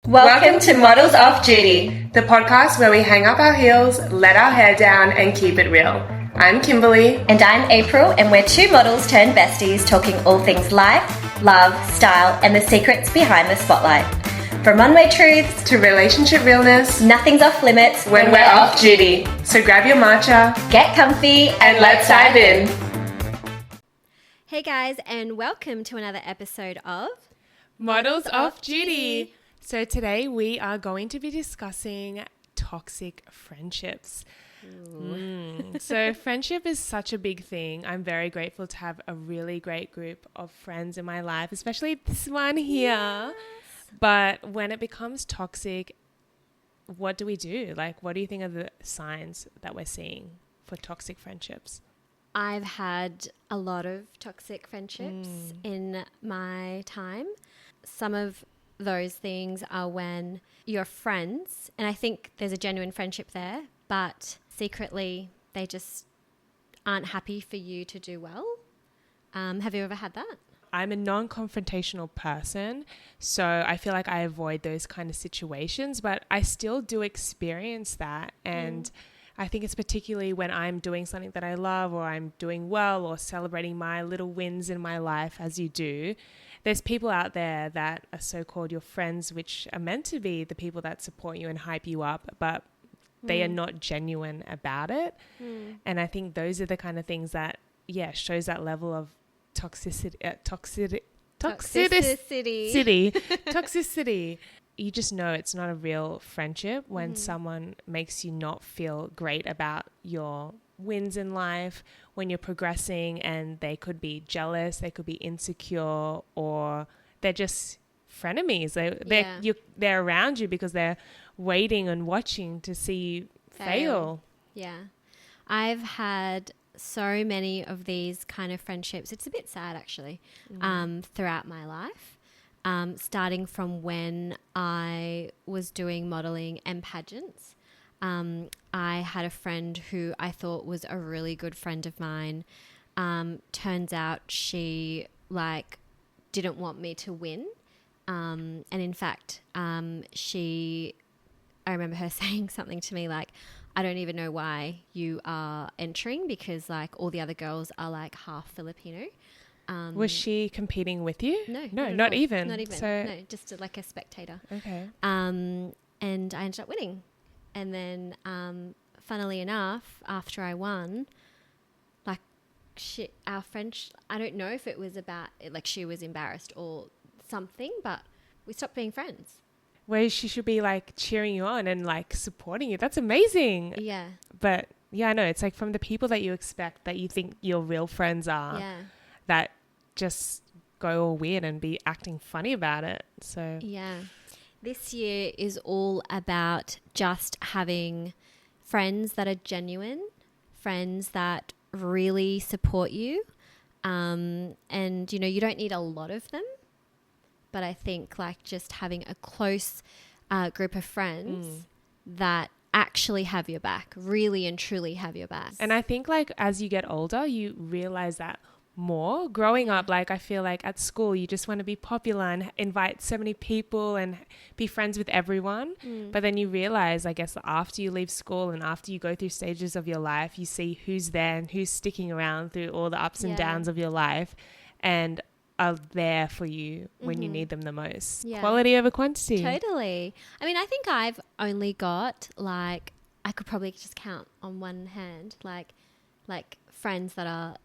Welcome to Models Off Duty, the podcast where we hang up our heels, let our hair down, and keep it real. I'm Kimberly. And I'm April, and we're two models turned besties talking all things life, love, style, and the secrets behind the spotlight. From one-way truths to relationship realness, nothing's off limits when we're off duty. So grab your matcha, get comfy, and let's dive in. Hey guys, and welcome to another episode of Models Off Duty. So today we are going to be discussing toxic friendships. So friendship is such a big thing. I'm very grateful to have a really great group of friends in my life, especially this one here. Yes. But when it becomes toxic, what do we do? Like, what do you think are the signs that we're seeing for toxic friendships? I've had a lot of toxic friendships in my time. Some of those things are when you're friends, and I think there's a genuine friendship there, but secretly they just aren't happy for you to do well. Have you ever had that? I'm a non-confrontational person, so I feel like I avoid those kind of situations, but I still do experience that. And I think it's particularly when I'm doing something that I love, or I'm doing well, or celebrating my little wins in my life, as you do. There's people out there that are so-called your friends, which are meant to be the people that support you and hype you up, but they are not genuine about it. And I think those are the kind of things that, shows that level of toxicity. You just know it's not a real friendship when someone makes you not feel great about your wins in life, when you're progressing, and they could be jealous, they could be insecure, or they're just frenemies. They're around you because they're waiting and watching to see you fail. Yeah. I've had so many of these kind of friendships. It's a bit sad actually, throughout my life. Starting from when I was doing modelling and pageants. I had a friend who I thought was a really good friend of mine. Turns out she didn't want me to win. And in fact, I remember her saying something to me like, I don't even know why you are entering because all the other girls are half Filipino. Was she competing with you? No, not even. No, just a spectator. Okay. And I ended up winning. And then, funnily enough, after I won, our friend, I don't know if it was about, she was embarrassed or something, but we stopped being friends. Where she should be cheering you on and supporting you. That's amazing. Yeah. But I know it's from the people that you expect, that you think your real friends are, that just go all weird and be acting funny about it. So yeah. This year is all about just having friends that are genuine, friends that really support you. And, you don't need a lot of them, but I think just having a close group of friends that actually have your back, really and truly have your back. And I think as you get older, you realize that more. Growing up, I feel at school you just want to be popular and invite so many people and be friends with everyone, but then you realize, I guess, after you leave school and after you go through stages of your life, you see who's there and who's sticking around through all the ups and downs of your life and are there for you when you need them the most. Quality over quantity. Totally. I mean, I think I've only got I could probably just count on one hand friends that are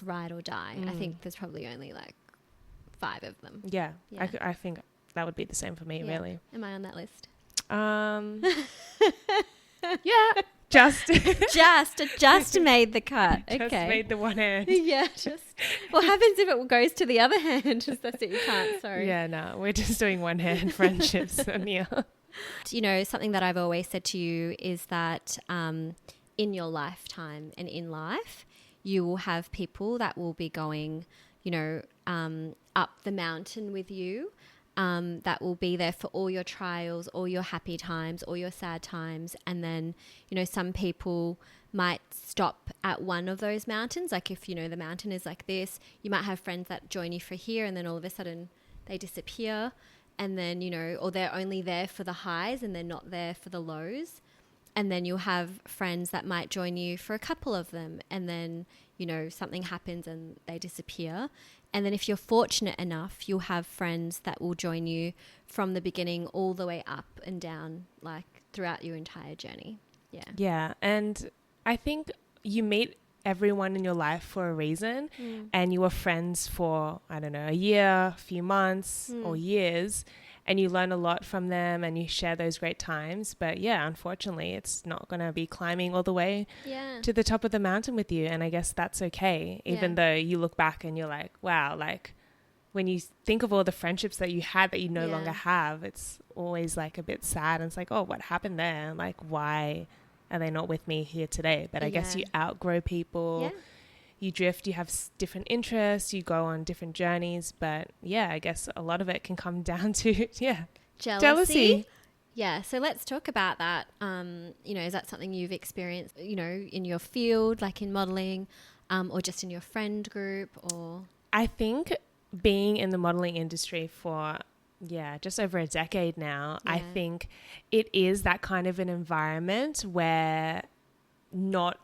ride or die. I think there's probably only 5 of them. Yeah. I think that would be the same for me, really. Am I on that list? Yeah. Just made the cut. Okay. Just made the one hand. Yeah. What happens if it goes to the other hand? Just that's it. You can't. Sorry. Yeah. No, we're just doing one hand friendships. Something that I've always said to you is that in your lifetime and in life, you will have people that will be going, up the mountain with you, that will be there for all your trials, all your happy times, all your sad times. And then, some people might stop at one of those mountains. If, the mountain is like this, you might have friends that join you for here and then all of a sudden they disappear. and then, you know, or they're only there for the highs and they're not there for the lows. And then you'll have friends that might join you for a couple of them, and then, you know, something happens and they disappear. And then if you're fortunate enough, you'll have friends that will join you from the beginning all the way up and down, like throughout your entire journey. Yeah. Yeah. And I think you meet everyone in your life for a reason, and you were friends for, I don't know, a year, a few months or years, and you learn a lot from them and you share those great times. But yeah, unfortunately, it's not going to be climbing all the way to the top of the mountain with you. And I guess that's okay, even though you look back and you're like, wow, like when you think of all the friendships that you had that you no longer have, it's always like a bit sad. And it's like, oh, what happened there? Like, why are they not with me here today? But I guess you outgrow people. You drift, you have different interests, you go on different journeys. But yeah, I guess a lot of it can come down to, jealousy. Yeah, so let's talk about that. You know, is that something you've experienced, you know, in your field, like in modelling, or just in your friend group? Or I think being in the modelling industry for, just over a decade now, I think it is that kind of an environment where not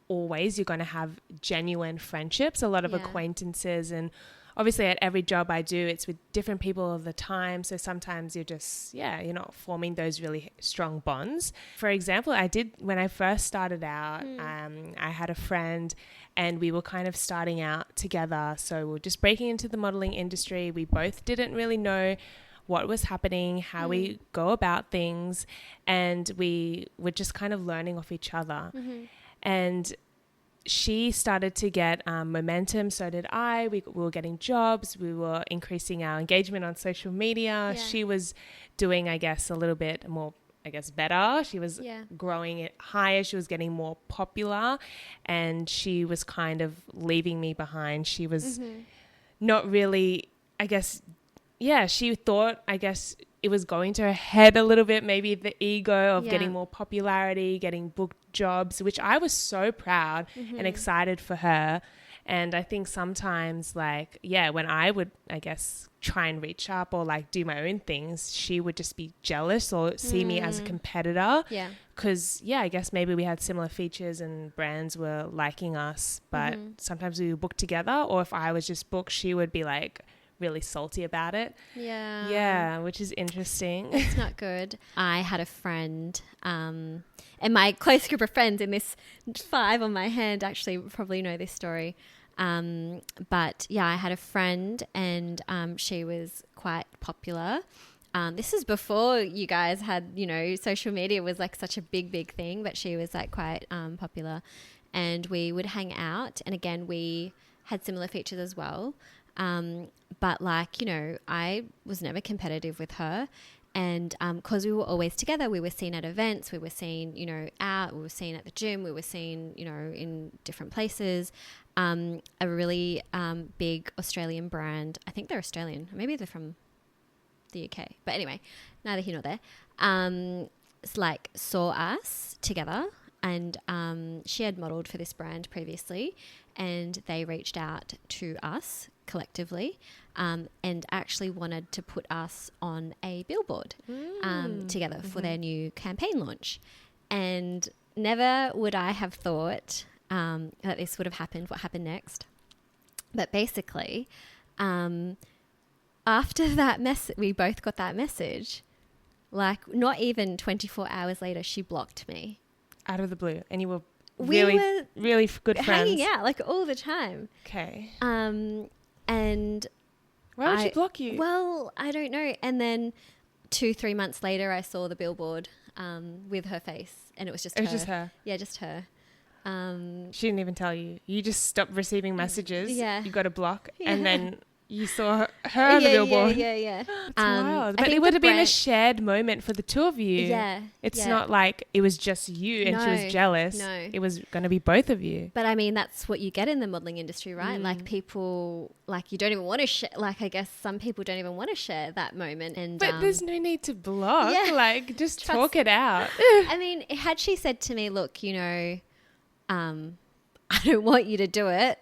always you're going to have genuine friendships, a lot of acquaintances, and obviously at every job I do, it's with different people all the time. So sometimes you're just, you're not forming those really strong bonds. For example, I did, when I first started out, I had a friend and we were kind of starting out together. So we were just breaking into the modeling industry. We both didn't really know what was happening, how we go about things, and we were just kind of learning off each other. And she started to get momentum, so did I. We were getting jobs, we were increasing our engagement on social media. She was doing, I guess, a little bit more, I guess, better. She was growing it higher, she was getting more popular, and she was kind of leaving me behind. She was not really, I guess, she thought, I guess, it was going to her head a little bit, maybe the ego of getting more popularity, getting booked jobs, which I was so proud and excited for her. And I think sometimes, like, when I would, I guess, try and reach up or like do my own things, she would just be jealous or see me as a competitor. Because, I guess maybe we had similar features and brands were liking us, but sometimes we would book together, or if I was just booked, she would be like really salty about it. Which is interesting. It's not good. I had a friend, and my close group of friends in this 5 on my hand actually probably know this story. But I had a friend, and she was quite popular. This is before you guys had, you know, social media was like such a big thing, but she was like quite popular, and we would hang out. And again, we had similar features as well. But like, you know, I was never competitive with her, and because we were always together, we were seen at events, we were seen, you know, out, we were seen at the gym, we were seen, you know, in different places. A really big Australian brand, I think they're Australian, maybe they're from the UK, but anyway, neither here nor there, it's like saw us together, and she had modelled for this brand previously, and they reached out to us collectively, and actually wanted to put us on a billboard together for their new campaign launch. And never would I have thought that this would have happened, what happened next. But basically, after that we both got that message, like not even 24 hours later, she blocked me. Out of the blue. And you were really good friends. Hanging out like all the time. Okay. And why would she block you? Well, I don't know. And then 2-3 months later, I saw the billboard with her face, and it was just her. It was just her? Yeah, just her. She didn't even tell you. You just stopped receiving messages. Yeah. You got a block, and then you saw her on the billboard. Yeah. It's wild. But it would have been a shared moment for the two of you. Yeah. It's not like it was just you and she was jealous. No. It was going to be both of you. But I mean, that's what you get in the modelling industry, right? Like people, like you don't even want to share, like I guess some people don't even want to share that moment. But there's no need to block. Yeah. Like just talk it out. I mean, had she said to me, look, you know, I don't want you to do it,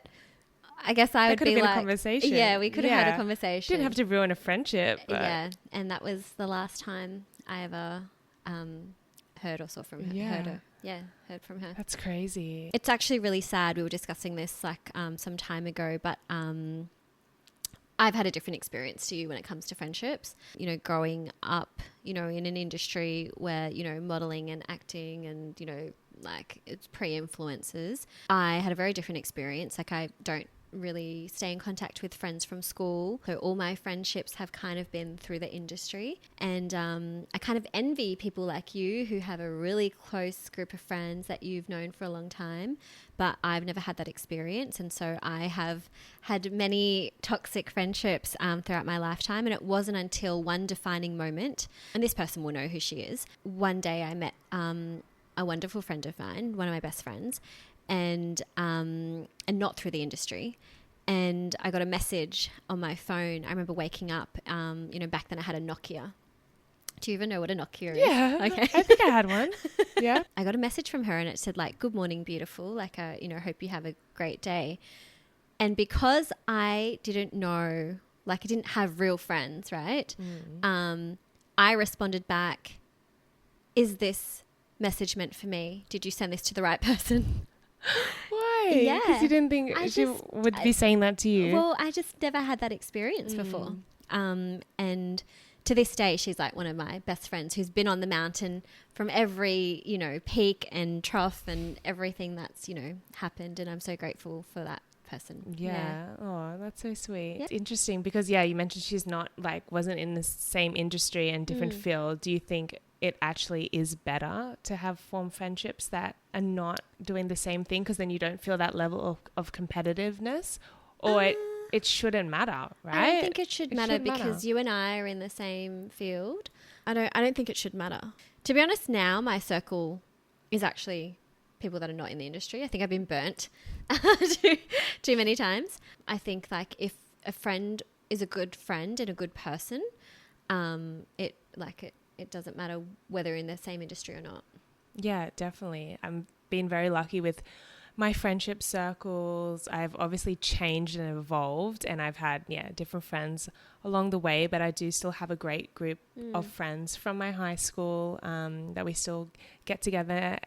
I guess I That would could be have been like, a conversation. yeah, we could have had Yeah. a conversation. Didn't have to ruin a friendship. But Yeah, and that was the last time I ever heard or saw from her. Heard from her. That's crazy. It's actually really sad. We were discussing this like some time ago, but I've had a different experience to you when it comes to friendships. You know, growing up, you know, in an industry where, you know, modeling and acting and, you know, like it's pre-influencers, I had a very different experience. Like I don't really stay in contact with friends from school. So all my friendships have kind of been through the industry. And I kind of envy people like you who have a really close group of friends that you've known for a long time. But I've never had that experience. And so I have had many toxic friendships throughout my lifetime. And it wasn't until one defining moment, and this person will know who she is. One day I met a wonderful friend of mine, one of my best friends, and not through the industry. And I got a message on my phone. I remember waking up, you know, back then I had a Nokia. Do you even know what a Nokia is? Yeah. Okay. I think I had one. Yeah. I got a message from her and it said like, "Good morning, beautiful. Like, you know, hope you have a great day." And because I didn't know, like I didn't have real friends, right? I responded back, "Is this message meant for me? Did you send this to the right person?" Why? Yeah. Because you didn't think she would be saying that to you. Well, I just never had that experience before. And to this day, she's like one of my best friends who's been on the mountain from every, you know, peak and trough and everything that's, you know, happened. And I'm so grateful for that person. Yeah. Oh, that's so sweet. Yep. It's interesting because, yeah, you mentioned she's not like, wasn't in the same industry and different field. Do you think it actually is better to have formed friendships that are not doing the same thing because then you don't feel that level of competitiveness? Or it shouldn't matter, right? I don't think it should matter because you and I are in the same field. I don't think it should matter. To be honest, now my circle is actually people that are not in the industry. I think I've been burnt too many times. I think like if a friend is a good friend and a good person, it doesn't matter whether in the same industry or not. Yeah, definitely. I'm being very lucky with my friendship circles. I've obviously changed and evolved and I've had, different friends along the way, but I do still have a great group of friends from my high school that we still get together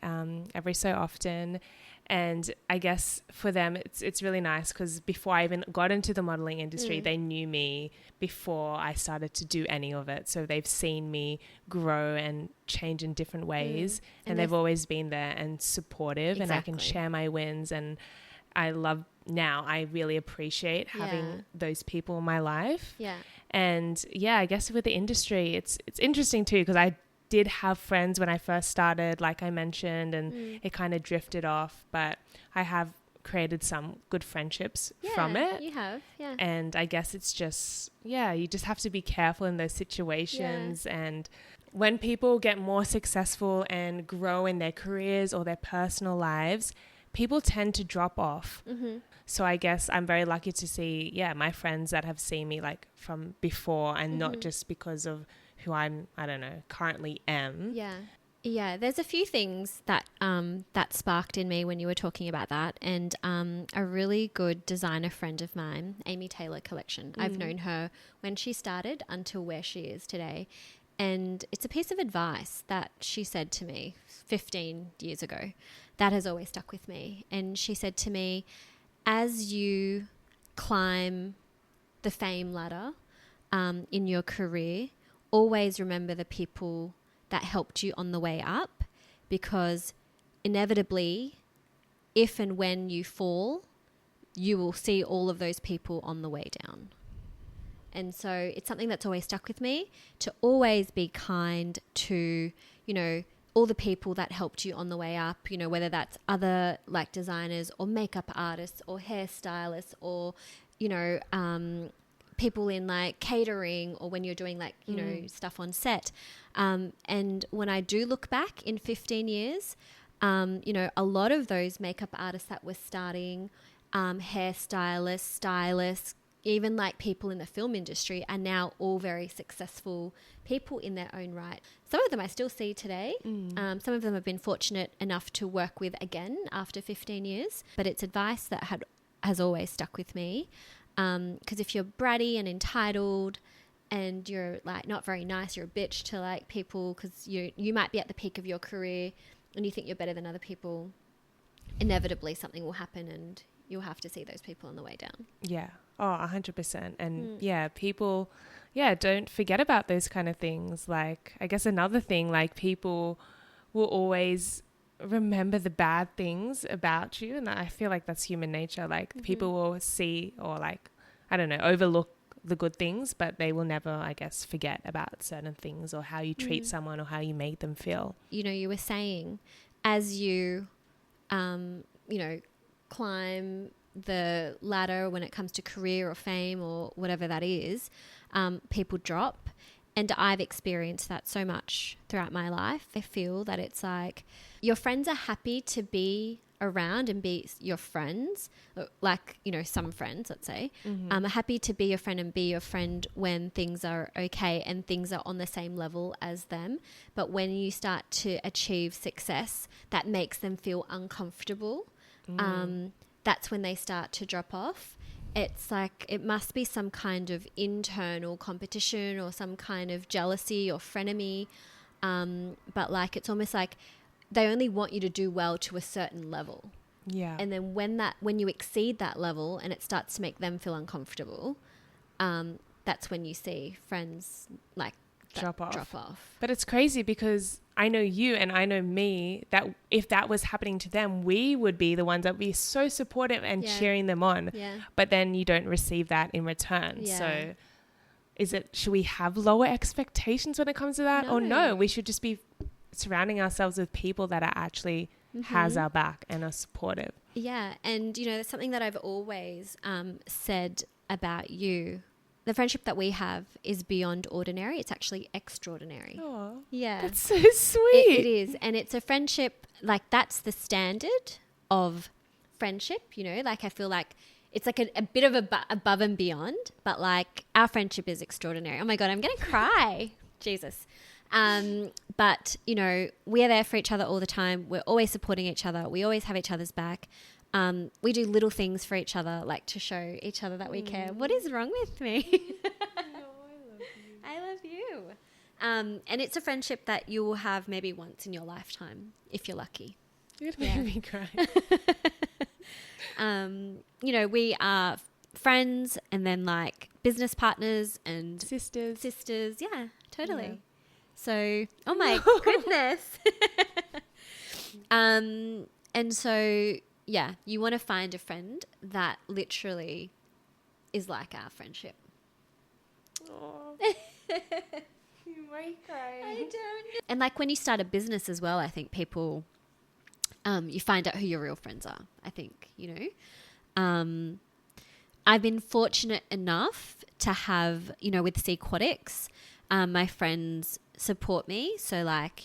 every so often. And I guess for them, it's really nice because before I even got into the modeling industry, they knew me before I started to do any of it. So they've seen me grow and change in different ways. And they've always been there and supportive. Exactly. And I can share my wins. And I really appreciate having those people in my life. Yeah. And I guess with the industry, it's interesting too because I did have friends when I first started, like I mentioned, and it kind of drifted off, but I have created some good friendships from it. You have, yeah. And I guess it's just, you just have to be careful in those situations. And when people get more successful and grow in their careers or their personal lives, people tend to drop off. So I guess I'm very lucky to see, my friends that have seen me like from before and not just because of who currently am. Yeah, there's a few things that that sparked in me when you were talking about that. And a really good designer friend of mine, Amy Taylor Collection. I've known her when she started until where she is today. And it's a piece of advice that she said to me 15 years ago that has always stuck with me. And she said to me, as you climb the fame ladder in your career, always remember the people that helped you on the way up, because inevitably, if and when you fall, you will see all of those people on the way down. And so it's something that's always stuck with me, to always be kind to, all the people that helped you on the way up, whether that's other like designers or makeup artists or hairstylists or, people in like catering or when you're doing like, stuff on set. And when I do look back in 15 years, a lot of those makeup artists that were starting, hairstylists, stylists, even like people in the film industry are now all very successful people in their own right. Some of them I still see today. Some of them have been fortunate enough to work with again after 15 years, but it's advice that has always stuck with me. Because if you're bratty and entitled and you're like not very nice, you're a bitch to like people because you might be at the peak of your career and you think you're better than other people, inevitably something will happen and you'll have to see those people on the way down. Yeah. Oh, 100%. And yeah, people, don't forget about those kind of things. Like, I guess another thing, like people will always remember the bad things about you. And I feel like that's human nature. Like people will see or like, I don't know, overlook the good things, but they will never, I guess, forget about certain things or how you treat someone or how you make them feel. You know, you were saying as you, climb the ladder when it comes to career or fame or whatever that is, people drop. And I've experienced that so much throughout my life. I feel that it's like your friends are happy to be around and be your friends, like, some friends, let's say, are happy to be your friend and be your friend when things are okay and things are on the same level as them. But when you start to achieve success that makes them feel uncomfortable, that's when they start to drop off. It's like it must be some kind of internal competition or some kind of jealousy or frenemy. But like it's almost like they only want you to do well to a certain level. Yeah. And then when you exceed that level and it starts to make them feel uncomfortable, that's when you see friends like drop off. But it's crazy because I know you and I know me that if that was happening to them, we would be the ones that would be so supportive and cheering them on. Yeah. But then you don't receive that in return. Yeah. So should we have lower expectations when it comes to that? Or no, we should just be surrounding ourselves with people that are actually has our back and are supportive. Yeah. And, that's something that I've always said about you. The friendship that we have is beyond ordinary. It's actually extraordinary. Oh, yeah. That's so sweet. It is. And it's a friendship, like that's the standard of friendship, like I feel like it's like a bit of above and beyond, but like our friendship is extraordinary. Oh my God, I'm going to cry. Jesus. But, we are there for each other all the time. We're always supporting each other. We always have each other's back. We do little things for each other, like to show each other that we care. What is wrong with me? I love you. And it's a friendship that you will have maybe once in your lifetime, if you're lucky. You'd make me cry. We are friends and then like business partners and sisters. Yeah, totally. Yeah. So, oh my goodness. And so, yeah, you want to find a friend that literally is like our friendship. Oh, you might cry. I don't know. And like when you start a business as well, I think people, you find out who your real friends are, I think, I've been fortunate enough to have, with Sequatics, my friends support me. So like,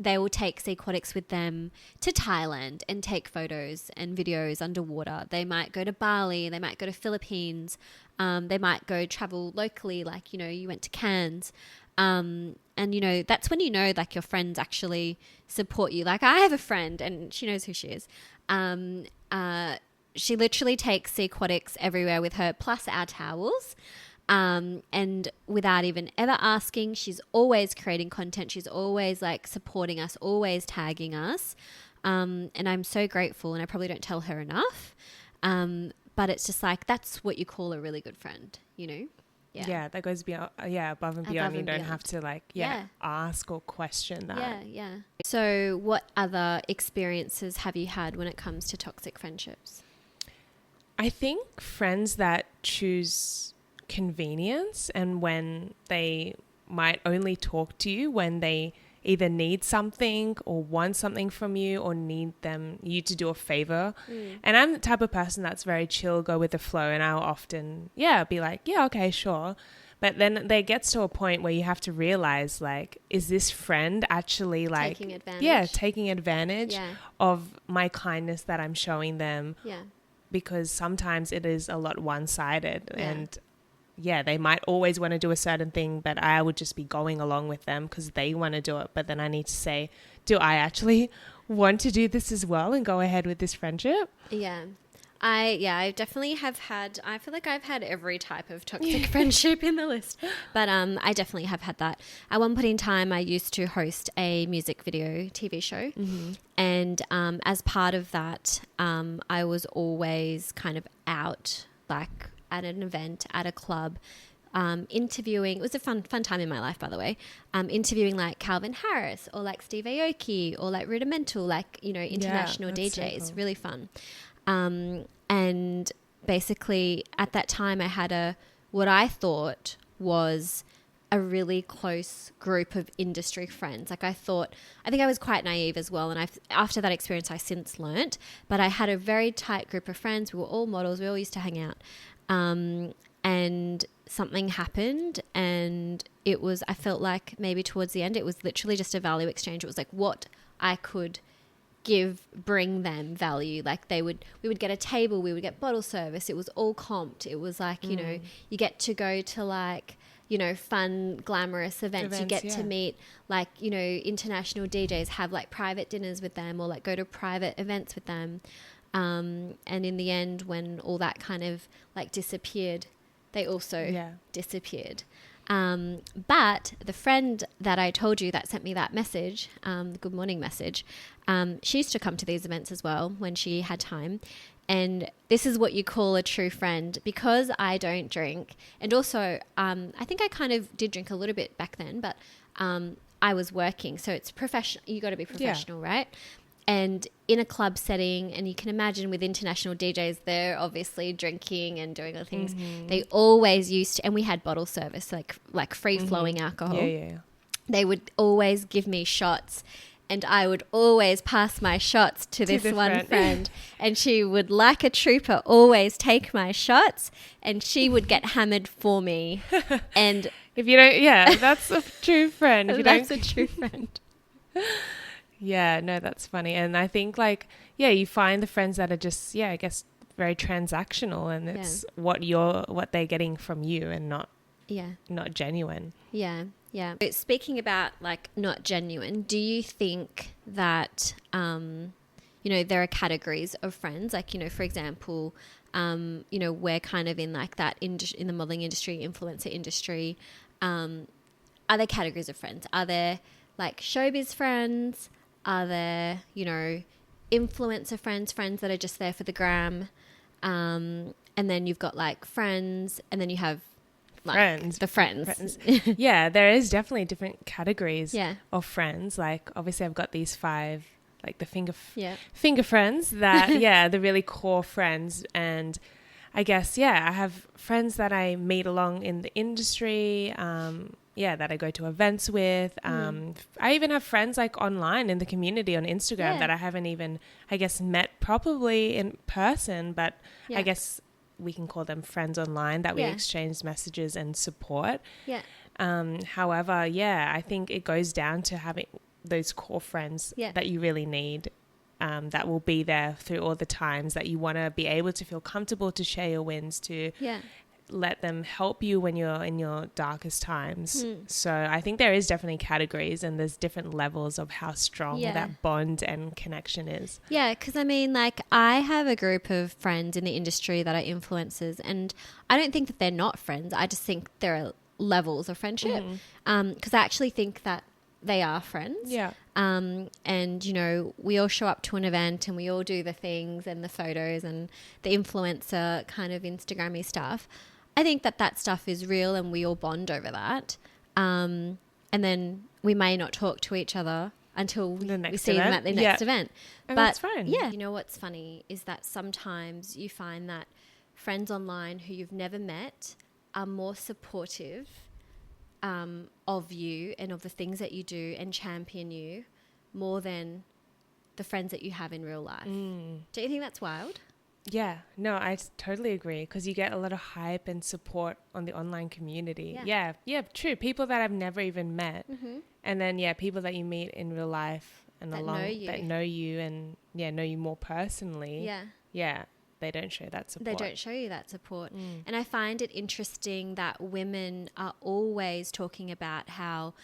they will take Sequatics with them to Thailand and take photos and videos underwater. They might go to Bali. They might go to Philippines. They might go travel locally, like, you went to Cairns. And, that's when like your friends actually support you. Like I have a friend and she knows who she is. She literally takes Sequatics everywhere with her, plus our towels. And without even ever asking, she's always creating content. She's always like supporting us, always tagging us. And I'm so grateful, and I probably don't tell her enough. But it's just like, that's what you call a really good friend, Yeah. Yeah, that goes beyond, above and beyond. You don't have to ask or question that. Yeah. So what other experiences have you had when it comes to toxic friendships? I think friends that choose convenience and when they might only talk to you when they either need something or want something from you or need you to do a favor. And I'm the type of person that's very chill, go with the flow, and I'll often be like, yeah, okay, sure. But then there gets to a point where you have to realize, like, is this friend actually like taking advantage of my kindness that I'm showing them? Because sometimes it is a lot one-sided and they might always want to do a certain thing, but I would just be going along with them because they want to do it. But then I need to say, do I actually want to do this as well and go ahead with this friendship? Yeah. I definitely have had, I feel like I've had every type of toxic friendship in the list, but I definitely have had that. At one point in time, I used to host a music video TV show, and as part of that, I was always kind of out, like at an event, at a club, interviewing. It was a fun time in my life, by the way. Interviewing like Calvin Harris or like Steve Aoki or like Rudimental, like, you know, international DJs. So cool. Really fun. And basically at that time I had what I thought was a really close group of industry friends. Like I think I was quite naive as well. And after that experience, I since learnt, but I had a very tight group of friends. We were all models. We all used to hang out. And something happened, and I felt like maybe towards the end, it was literally just a value exchange. It was like what I could bring them value. Like we would get a table, we would get bottle service. It was all comped. It was like, you know, you get to go to like, you know, fun, glamorous events. You get to meet like, you know, international DJs, have like private dinners with them or like go to private events with them. And in the end, when all that kind of like disappeared, they also disappeared. But the friend that I told you that sent me that message, the good morning message, she used to come to these events as well when she had time. And this is what you call a true friend, because I don't drink. And also, I think I kind of did drink a little bit back then, but I was working. So it's professional. You got to be professional, right? And in a club setting, and you can imagine with international DJs, they're obviously drinking and doing other things. They always used to, and we had bottle service, like free flowing alcohol. They would always give me shots, and I would always pass my shots to this one friend, and she would, like a trooper, always take my shots, and she would get hammered for me. And if you don't, that's a true friend. That's a true friend. Yeah, no, that's funny. And I think like, you find the friends that are just, I guess very transactional, and it's what they're getting from you and not genuine. Yeah. Yeah. Speaking about like not genuine, do you think that, you know, there are categories of friends? Like, you know, for example, you know, we're kind of in like that in the modeling industry, influencer industry. Are there categories of friends? Are there like showbiz friends? Are there, you know, influencer friends that are just there for the gram? And then you've got like friends, and then you have like the friends. Yeah, there is definitely different categories of friends. Like obviously I've got these 5, like the finger friends that, the really core friends. And I guess, I have friends that I meet along in the industry, that I go to events with. I even have friends like online in the community on Instagram that I haven't even, I guess, met properly in person, but I guess we can call them friends online that we exchange messages and support. However, I think it goes down to having those core friends that you really need, that will be there through all the times that you want to be able to feel comfortable to share your wins, to let them help you when you're in your darkest times. So I think there is definitely categories, and there's different levels of how strong that bond and connection is. Yeah, because I mean, like I have a group of friends in the industry that are influencers, and I don't think that they're not friends. I just think there are levels of friendship, because I actually think that they are friends. And, you know, we all show up to an event and we all do the things and the photos and the influencer kind of Instagrammy stuff. I think that stuff is real, and we all bond over that. And then we may not talk to each other until we see them at the next event. And that's fine. Yeah. You know what's funny is that sometimes you find that friends online who you've never met are more supportive of you and of the things that you do and champion you more than the friends that you have in real life. Don't you think that's wild? Yeah, no, I totally agree, because you get a lot of hype and support on the online community. Yeah, true. People that I've never even met. And then, people that you meet in real life and that know you and know you more personally. Yeah, they don't show that support. They don't show you that support. And I find it interesting that women are always talking about how,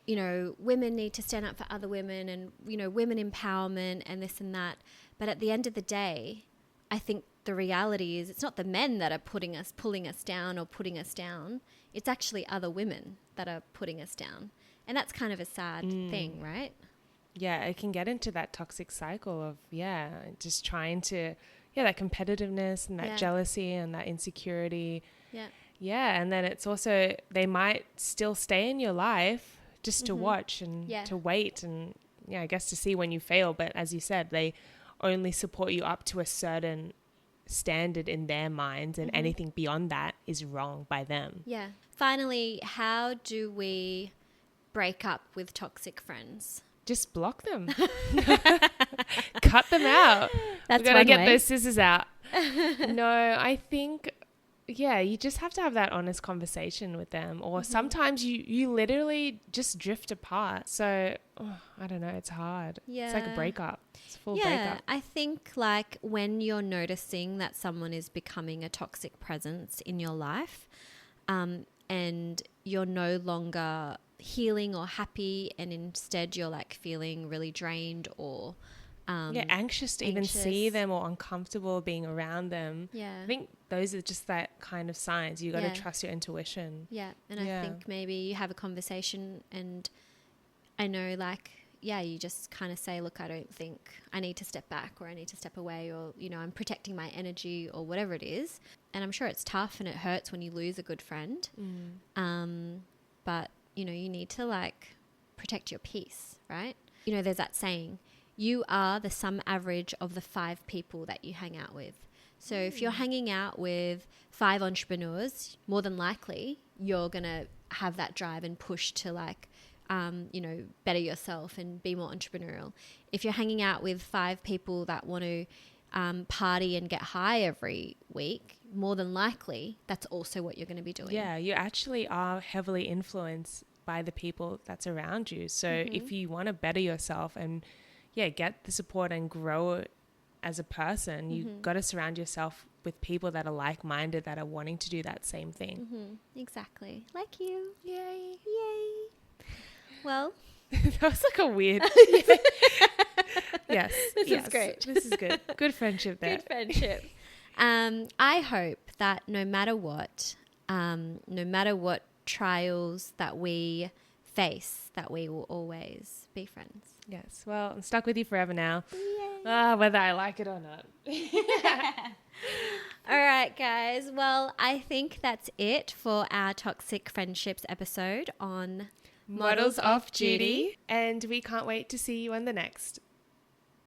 you know, women need to stand up for other women and, you know, women empowerment and this and that. But at the end of the day, I think the reality is it's not the men that are pulling us down or putting us down. It's actually other women that are putting us down. And that's kind of a sad thing, right? Yeah, it can get into that toxic cycle of, just trying to, that competitiveness and that jealousy and that insecurity. Yeah. Yeah, and then it's also, they might still stay in your life just to watch and to wait and, I guess to see when you fail. But as you said, they only support you up to a certain standard in their minds, and anything beyond that is wrong by them. Yeah. Finally, how do we break up with toxic friends? Just block them. Cut them out. That's We're gonna get way. those scissors out. No, I think you just have to have that honest conversation with them, or sometimes you literally just drift apart. So I don't know, it's hard. It's like a breakup. It's a full breakup. I think like when you're noticing that someone is becoming a toxic presence in your life, and you're no longer healing or happy, and instead you're like feeling really drained or anxious to even see them, or uncomfortable being around them. I think those are just that kind of signs. You got to trust your intuition. And I think maybe you have a conversation, and I know like you just kind of say, look, I don't think I need to step back, or I need to step away, or I'm protecting my energy, or whatever it is. And I'm sure it's tough and it hurts when you lose a good friend, but you need to like protect your peace, right? There's that saying, you are the sum average of the 5 people that you hang out with. So if you're hanging out with 5 entrepreneurs, more than likely you're going to have that drive and push to like, better yourself and be more entrepreneurial. If you're hanging out with 5 people that want to party and get high every week, more than likely that's also what you're going to be doing. Yeah, you actually are heavily influenced by the people that's around you. So if you want to better yourself and get the support and grow as a person, you got to surround yourself with people that are like-minded, that are wanting to do that same thing. Exactly. Like you. Yay. Well, that was like a weird... Yes. This is great. This is good. Good friendship there. Good friendship. I hope that no matter what trials that we face, that we will always be friends. Yes. Well, I'm stuck with you forever now. Whether I like it or not. All right, guys. Well, I think that's it for our Toxic Friendships episode on Models Off Duty. And we can't wait to see you on the next.